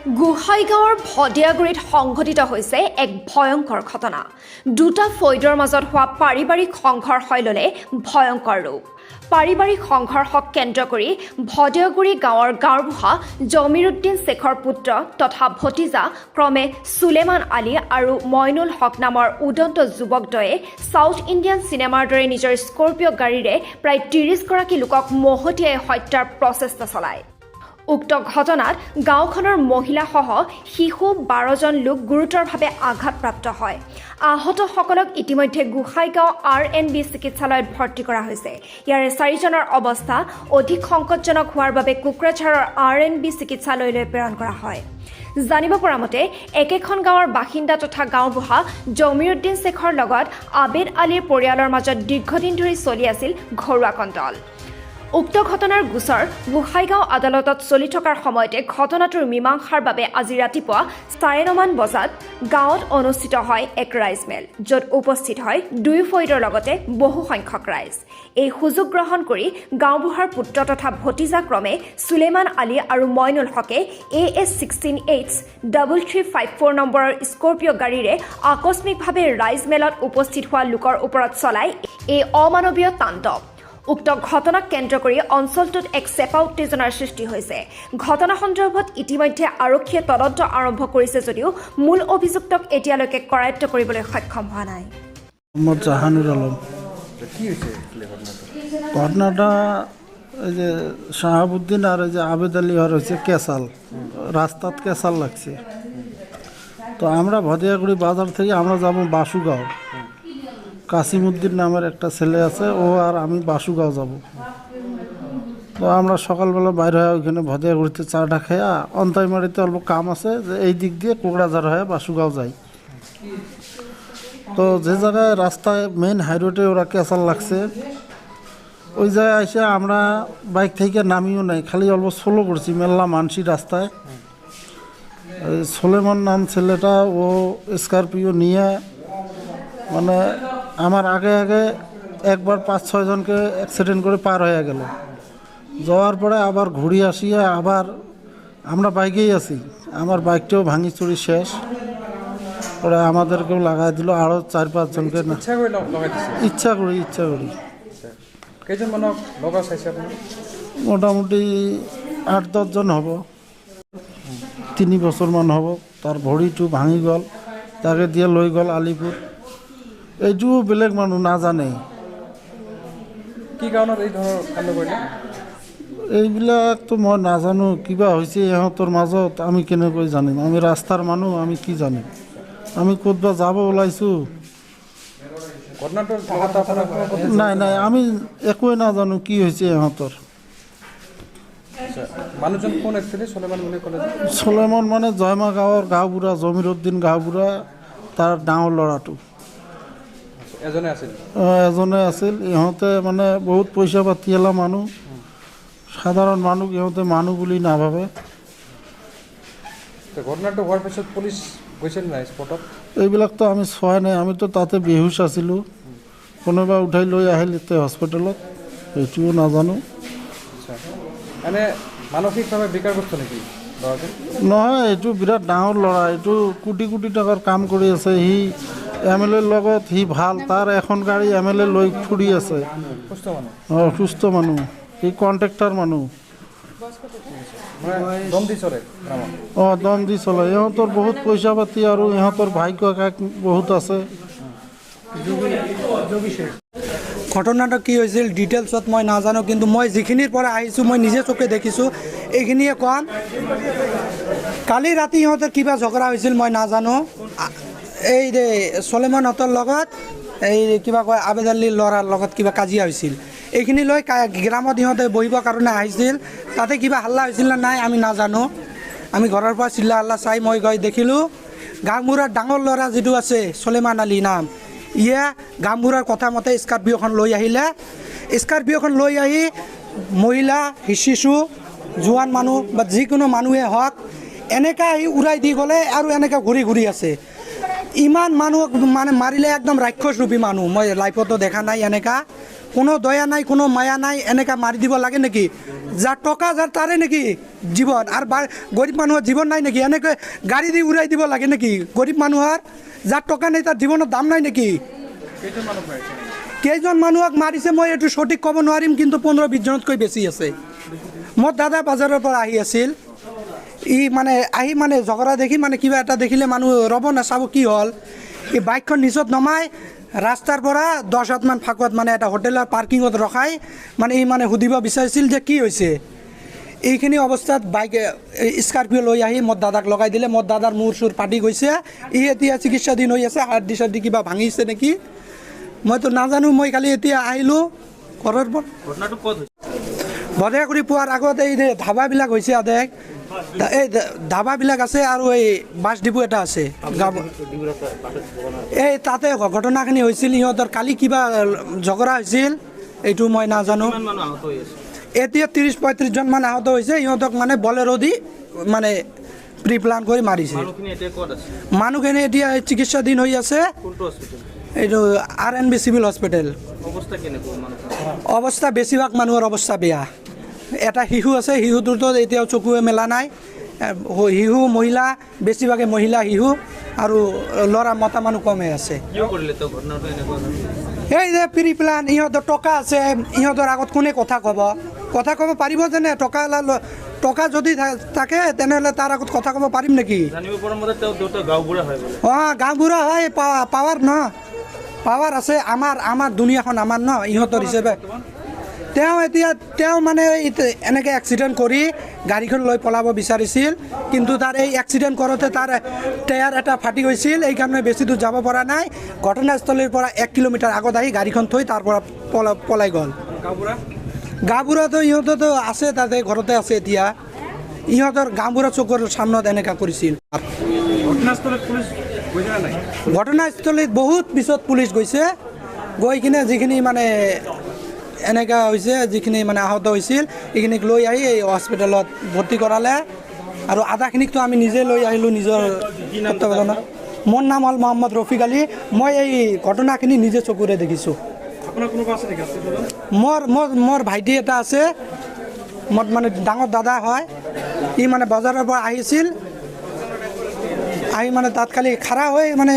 গোহাইগাঁৱৰ ভদিয়াগুৰিত সংঘটিত হৈছে এক ভয়ংকৰ ঘটনা। দুটা ফৈদৰ মাজত হোৱা পাৰিবাৰিক সংঘৰ্ষই ল'লে ভয়ংকৰ ৰূপ। পাৰিবাৰিক সংঘৰ্ষক কেন্দ্ৰ কৰি ভদিয়াগুৰি গাঁৱৰ গাঁওবুঢ়া জমিৰুদ্দিন শ্বেখৰ পুত্ৰ তথা ভতিজা ক্ৰমে সুলেমান আলী আৰু মইনুল হক নামৰ উদন্ত যুৱকদ্বয়ে সাউথ ইণ্ডিয়ান চিনেমাৰ দৰে নিজৰ স্কৰ্পিঅ' গাড়ীৰে প্ৰায় ৩০ গৰাকী লোকক মহতিয়াই হত্যাৰ প্ৰচেষ্টা চলায়। উক্ত ঘটনাত গাঁওখনৰ মহিলাসহ শিশু ১২জন লোক গুৰুতৰভাৱে আঘাতপ্ৰাপ্ত হয়। আহতসকলক ইতিমধ্যে গোহাইগাঁও RNB চিকিৎসালয়ত ভৰ্তি কৰা হৈছে। ইয়াৰে ৪জনৰ অৱস্থা অধিক সংকটজনক হোৱাৰ বাবে কোকৰাঝাৰৰ RNB চিকিৎসালয়লৈ প্ৰেৰণ কৰা হয়। জানিব পৰা মতে একেখন গাঁৱৰ বাসিন্দা তথা গাঁওবুঢ়া জমিৰুদ্দিন শ্বেখৰ লগত আবেদ আলীৰ পৰিয়ালৰ মাজত দীৰ্ঘদিন ধৰি চলি আছিল ঘৰুৱা কণ্ডল। উক্ত ঘটনাৰ গোচৰ গোহাইগাঁও আদালতত চলি থকাৰ সময়তে ঘটনাটোৰ মীমাংসাৰ বাবে আজি ৰাতিপুৱা ৯:৩০ বজাত গাঁৱত অনুষ্ঠিত হয় এক ৰাইজমেল, য'ত উপস্থিত হয় দুই ফৈদৰ লগতে বহু সংখ্যক ৰাইজ। এই সুযোগ গ্ৰহণ কৰি গাঁওবুঢ়াৰ পুত্ৰ তথা ভতিজা ক্ৰমে সুলেমান আলী আৰু মইনুল হকে AS16H3354 নম্বৰৰ স্কৰ্পিঅ' গাড়ীৰে আকস্মিকভাৱে ৰাইজমেলত উপস্থিত হোৱা লোকৰ ওপৰত চলাই এই অমানৱীয় তাণ্ডৱ। উক্ত ঘটনাক কেন্দ্ৰ কৰি অঞ্চলটোত এক চেপা উত্তেজনাৰ সৃষ্টি হৈছে। ঘটনা সন্দৰ্ভত ইতিমধ্যে আৰক্ষীয়ে তদন্ত আৰম্ভ কৰিছে যদিও মূল অভিযুক্তক এতিয়ালৈকে কৰায়ত্ব কৰিবলৈ সক্ষম হোৱা নাই। জাহানুৰ আলম ঘটনাটা এই যে শাহাবুদ্দিন আর এই যে আবেদ আলী হওয়ার হয়েছে কেসাল, রাস্তাত কেসাল লাগছে। তো আমরা ভদিয়াগুড়ি বাজার থেকে আমরা যাব বাসুগাঁও। কাসিমউদ্দিন নামের একটা ছেলে আছে, ও আর আমি বাসুগাঁও যাব। তো আমরা সকালবেলা বাইরে হয়ে ওইখানে ভদিয়াগুড়িতে চাটা খেয়া অন্তাইমারিতে অল্প কাম আছে, যে এই দিক দিয়ে কোকড়াঝাড় হয়ে বাসুগাঁও যাই। তো যে জায়গায় রাস্তায় মেইন হাইরোডে ওরা কেসাল লাগছে, ওই জায়গায় এসে আমরা বাইক থেকে নামিও নাই, খালি অল্প স্লো করছি। মেল্লা মানসি রাস্তায় সুলেমান নাম ছেলেটা, ও স্কর্পিও নিয়ে মানে আমার আগে আগে একবার ৫-৬ জনকে অ্যাক্সিডেন্ট করে পার হয়ে গেল। যাওয়ার পরে আবার ঘুরে আসিয়া আবার আমরা বাইকেই আছি, আমার বাইকটাও ভাঙি চুরি শেষ। পরে আমাদেরকেও লাগাই দিল, আরও ৪-৫ জনকে। ইচ্ছা করি মোটামুটি ৮-১০ জন হব, ৩ বছর মান হব। তার ভৰিটো ভাঙি গ'ল, তাকে দিয়ে লৈ গ'ল আলিপুৰ। এইটোও বেলেগ মানুহ নাজানে কি কাৰণত এই ধৰণৰ কাণ্ড কৰিলে। এইবিলাকতো মই নাজানো, কিবা হৈছে ইহঁতৰ মাজত, আমি কেনেকৈ জানিম? আমি ৰাস্তাৰ মানুহ, আমি কি জানিম? আমি ক'তবা যাব ওলাইছোঁ। নাই, আমি একোৱে নাজানো কি হৈছে ইহঁতৰ। মানুহজন কোন একচুৱেলি সুলেমান বুলি ক'লে? সুলেমান মানে জয়মা গাঁৱৰ গাঁওবুঢ়া জমিৰুদ্দিন গাঁওবুঢ়া, তাৰ ডাঙৰ ল'ৰাটো এজনে আছিল। ইহঁতে মানে বহুত পইচা পাতিলা মানুহ, সাধাৰণ মানুহ ইহঁতে মানুহ বুলি নাভাবে। ঘটনাটো হোৱাৰ পিছত পুলিচ গৈছিল নাই স্পটত? এইবিলাকতো আমি চোৱাই নাই, আমিতো তাতে বেহুচ আছিলোঁ। কোনোবা উঠাই লৈ আহিল এতিয়া হস্পিটেলত, এইটোও নাজানো। মানে মানসিকভাৱে বিকাৰগ্ৰস্ত নেকি? নহয়, এইটো বিৰাট ডাঙৰ ল'ৰা, এইটো কোটি কোটি টকাৰ কাম কৰি আছে। সি MLA ৰ লগত সি ভাল, তাৰ এখন গাড়ী MLA লৈ ফুৰি আছে। সুস্থ মানুহ, সি কণ্ট্ৰেক্টাৰ মানুহ। দম দি চলে। ইহঁতৰ বহুত পইচা পাতি আৰু ইহঁতৰ ভাই ককাক বহুত আছে। ঘটনাটো কি হৈছিল ডিটেইলছত মই নাজানো, কিন্তু মই যিখিনিৰ পৰা আহিছোঁ, মই নিজে চকুৰে দেখিছোঁ, এইখিনিয়ে কম। কালি ৰাতি ইহঁতৰ কিবা ঝগৰা হৈছিল মই নাজানো। এই যে সুলেমানহঁতৰ লগত এই কিবা কয় আবেদ আলীৰ ল'ৰাৰ লগত কিবা কাজিয়া হৈছিল। এইখিনি লৈ গ্ৰামত ইহঁতে বহিবৰ কাৰণে আহিছিল, তাতে কিবা হাল্লা হৈছিল নে নাই আমি নাজানো। আমি ঘৰৰ পৰা চিল্লা হাল্লা চাই মই গৈ দেখিলোঁ গাঁওবুঢ়াৰ ডাঙৰ ল'ৰা যিটো আছে সুলেমান আলী নাম, ইয়ে গাঁওবুঢ়াৰ কথা মতে স্কৰ্পিঅ'খন লৈ আহিলে। স্কৰ্পিঅ'খন লৈ আহি মহিলা, শিশু, জোৱান মানুহ বা যিকোনো মানুহে হওক এনেকৈ আহি উৰাই দি গ'লে আৰু এনেকৈ ঘূৰি আছে। ইমান মানুহ মানে মাৰিলে, একদম ৰাক্ষসৰূপী মানুহ। মই লাইফতো দেখা নাই এনেকা। কোনো দয়া নাই কোনো মায়া নাই এনেকৈ মাৰি দিব লাগে নেকি যাৰ টকা যাৰ তাৰে নেকি জীৱন আৰু গৰীব মানুহৰ জীৱন নাই নেকি এনেকৈ গাড়ী দি উৰাই দিব লাগে নেকি গৰীব মানুহৰ যাৰ টকা নাই তাৰ জীৱনৰ দাম নাই নেকি কেইজন মানুহক মাৰিছে মই এইটো সঠিক ক'ব নোৱাৰিম কিন্তু 15-20 জনতকৈ বেছি আছে মোৰ দাদা বাজাৰৰ পৰা আহি আছিল ই মানে আহি মানে ঝগৰা দেখি মানে কিবা এটা দেখিলে মানুহ ৰ'ব নাচাব কি হ'ল এই বাইকখন নিচত নমাই ৰাস্তাৰ পৰা 10 হাতমান ফাকত মানে এটা হোটেলৰ পাৰ্কিঙত ৰখাই মানে ই মানে সুধিব বিচাৰিছিল যে কি হৈছে এইখিনি অৱস্থাত বাইক স্কৰ্পিঅ লৈ আহি মোৰ দাদাক লগাই দিলে মোৰ দাদাৰ মূৰ চুৰ পাতি গৈছে ই এতিয়া চিকিৎসাধীন হৈ আছে হাৰ্ডি চাৰ্ডি কিবা ভাঙিছে নেকি মইতো নাজানো মই খালি এতিয়া আহিলোঁ ঘৰৰ পৰা ঘটনাটো ক'ত হৈছে বজাৰগুৰি পোৱাৰ আগত এই যে ধাবাবিলাক হৈছে আদেক এই ধাবাবিলাক আছে আৰু এই বাছ ডিপু এটা আছে এই তাতে ঘটনাখিনি হৈছিল সিহঁতৰ কালি কিবা ঝগৰা হৈছিল এইটো মই নাজানো এতিয়া 30-35 জন মান আহত হৈছে সিহঁতক মানে বলেৰো দি মানে প্ৰি প্লান কৰি মাৰিছে মানুহখিনি এতিয়া চিকিৎসাধীন হৈ আছে এইটো RNB চিভিল হস্পিটেল অৱস্থা বেছিভাগ মানুহৰ অৱস্থা বেয়া এটা শিশু আছে শিশুটোতো এতিয়াও চকুৱে মেলা নাই শিশু মহিলা বেছিভাগে মহিলা শিশু আৰু ল'ৰা মতা মানুহ কমে আছে এই যে প্ৰি প্লান ইহঁতৰ টকা আছে ইহঁতৰ আগত কোনে কথা ক'ব পাৰিব যেনে টকা যদি থাকে তেনেহ'লে তাৰ আগত কথা ক'ব পাৰিম নেকি অঁ গাঁওবুঢ়া হয় পাৱাৰ ন পাৱাৰ আছে আমাৰ দুনিয়াখন আমাৰ ন ইহঁতৰ হিচাপে তেওঁ মানে এনেকৈ এক্সিডেণ্ট কৰি গাড়ীখন লৈ পলাব বিচাৰিছিল কিন্তু তাৰ এই এক্সিডেণ্ট কৰোঁতে তাৰ টায়াৰ এটা ফাটি গৈছিল এইকাৰণে বেছি দূৰ যাব পৰা নাই ঘটনাস্থলীৰ পৰা 1 কিলোমিটাৰ আগত আহি গাড়ীখন থৈ তাৰ পৰা পলাই গ'ল গাঁওবুঢ়াটো ইহঁততো আছে তাতে ঘৰতে আছে এতিয়া ইহঁতৰ গাঁওবুঢ়া চকুৰ সামনত এনেকুৱা কৰিছিল ঘটনাস্থলীত বহুত পিছত পুলিচ গৈছে গৈ কিনে যিখিনি মানে এনেকুৱা হৈছে যিখিনি মানে আহত হৈছিল এইখিনিক লৈ আহি এই হস্পিটেলত ভৰ্তি কৰালে আৰু আধাখিনিকতো আমি নিজে লৈ আহিলোঁ নিজৰ তত্ত্বাৱধানত মোৰ নাম হ'ল মহম্মদ ৰফিক আলী মই এই ঘটনাখিনি নিজে চকুৰে দেখিছোঁ মোৰ ভাইটি এটা আছে মোৰ মানে ডাঙৰ দাদা হয় ই মানে বজাৰৰ পৰা আহিছিল আহি মানে তাত খালি খাৰা হৈ মানে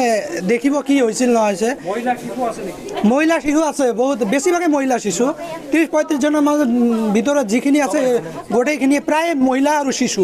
দেখিব কি হৈছিল নহৈছে মহিলা শিশু আছে বহুত বেছিভাগে মহিলা শিশু 30-35 জনৰ মাজত ভিতৰত যিখিনি আছে গোটেইখিনি প্ৰায় মহিলা আৰু শিশু